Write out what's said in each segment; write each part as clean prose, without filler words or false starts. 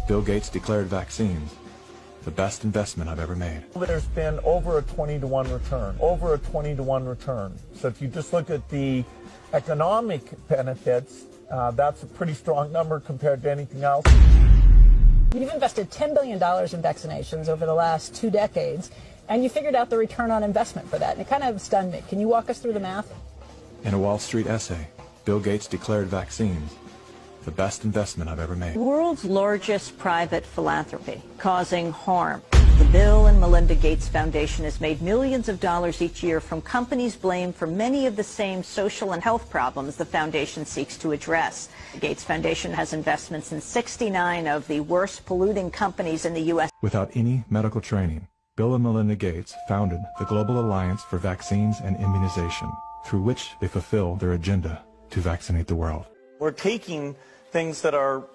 Bill Gates declared vaccines the best investment I've ever made. There's been over a 20-to-1 return, over a 20-to-1 return. So if you just look at the economic benefits, that's a pretty strong number compared to anything else. You've invested $10 billion in vaccinations over the last 2 decades, and you figured out the return on investment for that, and it kind of stunned me. Can you walk us through the math? In a Wall Street essay, Bill Gates declared vaccines the best investment I've ever made. World's largest private philanthropy, causing harm. The Bill and Melinda Gates Foundation has made millions of dollars each year from companies blamed for many of the same social and health problems the foundation seeks to address. The Gates Foundation has investments in 69 of the worst polluting companies in the U.S. Without any medical training, Bill and Melinda Gates founded the Global Alliance for Vaccines and Immunization, through which they fulfill their agenda to vaccinate the world. We're taking things that are,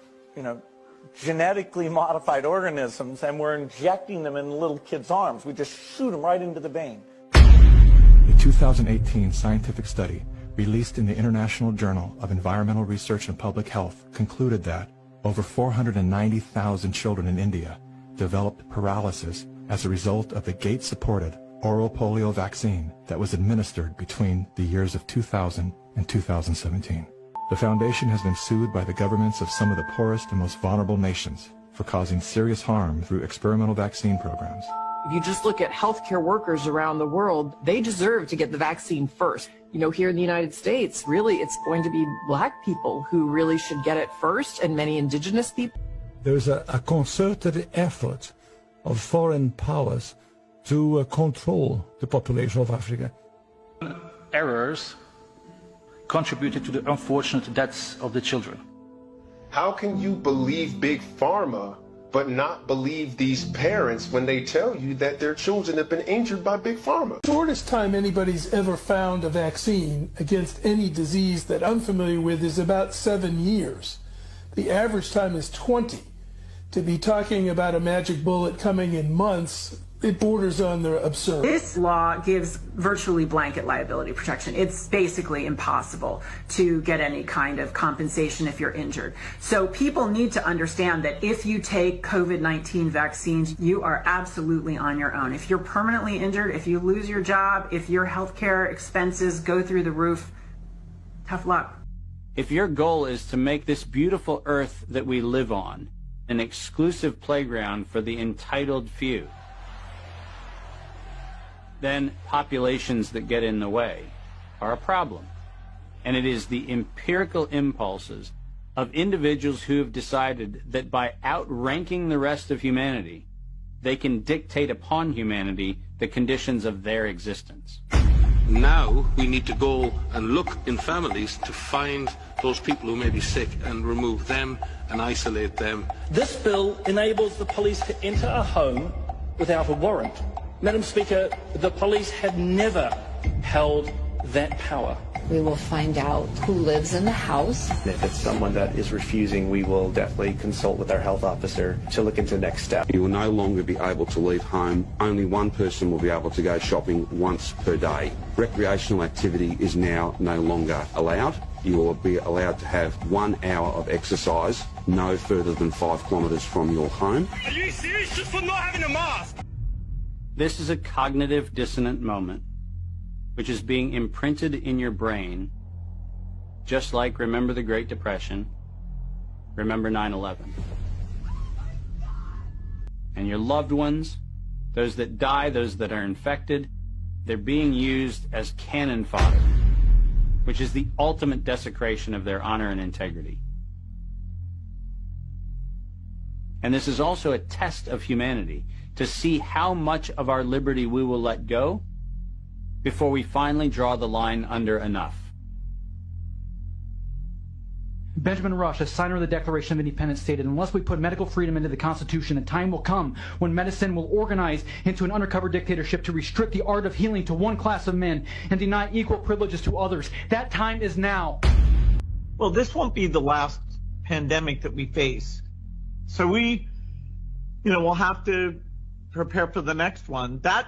genetically modified organisms, and we're injecting them in little kids' arms. We just shoot them right into the vein. A 2018 scientific study released in the International Journal of Environmental Research and Public Health concluded that over 490,000 children in India developed paralysis as a result of the Gates-supported oral polio vaccine that was administered between the years of 2000 and 2017. The foundation has been sued by the governments of some of the poorest and most vulnerable nations for causing serious harm through experimental vaccine programs. If you just look at healthcare workers around the world, they deserve to get the vaccine first. Here in the United States, really, it's going to be black people who really should get it first, and many indigenous people. There's a concerted effort of foreign powers to control the population of Africa. Errors contributed to the unfortunate deaths of the children. How can you believe Big Pharma but not believe these parents when they tell you that their children have been injured by Big Pharma? The shortest time anybody's ever found a vaccine against any disease that I'm familiar with is about 7 years. The average time is 20. To be talking about a magic bullet coming in months, it borders on the absurd. This law gives virtually blanket liability protection. It's basically impossible to get any kind of compensation if you're injured. So people need to understand that if you take COVID-19 vaccines, you are absolutely on your own. If you're permanently injured, if you lose your job, if your healthcare expenses go through the roof, tough luck. If your goal is to make this beautiful earth that we live on an exclusive playground for the entitled few, then populations that get in the way are a problem. And it is the empirical impulses of individuals who have decided that by outranking the rest of humanity, they can dictate upon humanity the conditions of their existence. Now we need to go and look in families to find those people who may be sick and remove them and isolate them. This bill enables the police to enter a home without a warrant. Madam Speaker, the police have never held that power. We will find out who lives in the house. If it's someone that is refusing, we will definitely consult with our health officer to look into the next step. You will no longer be able to leave home. Only one person will be able to go shopping once per day. Recreational activity is now no longer allowed. You will be allowed to have 1 hour of exercise no further than 5 kilometres from your home. Are you serious just for not having a mask? This is a cognitive dissonant moment which is being imprinted in your brain, just like remember the Great Depression, remember 9/11. And your loved ones, those that die, those that are infected, they're being used as cannon fodder, which is the ultimate desecration of their honor and integrity. And this is also a test of humanity, to see how much of our liberty we will let go before we finally draw the line under enough. Benjamin Rush, a signer of the Declaration of Independence, stated, unless we put medical freedom into the Constitution, a time will come when medicine will organize into an undercover dictatorship to restrict the art of healing to one class of men and deny equal privileges to others. That time is now. Well, this won't be the last pandemic that we face. So we'll have to prepare for the next one. That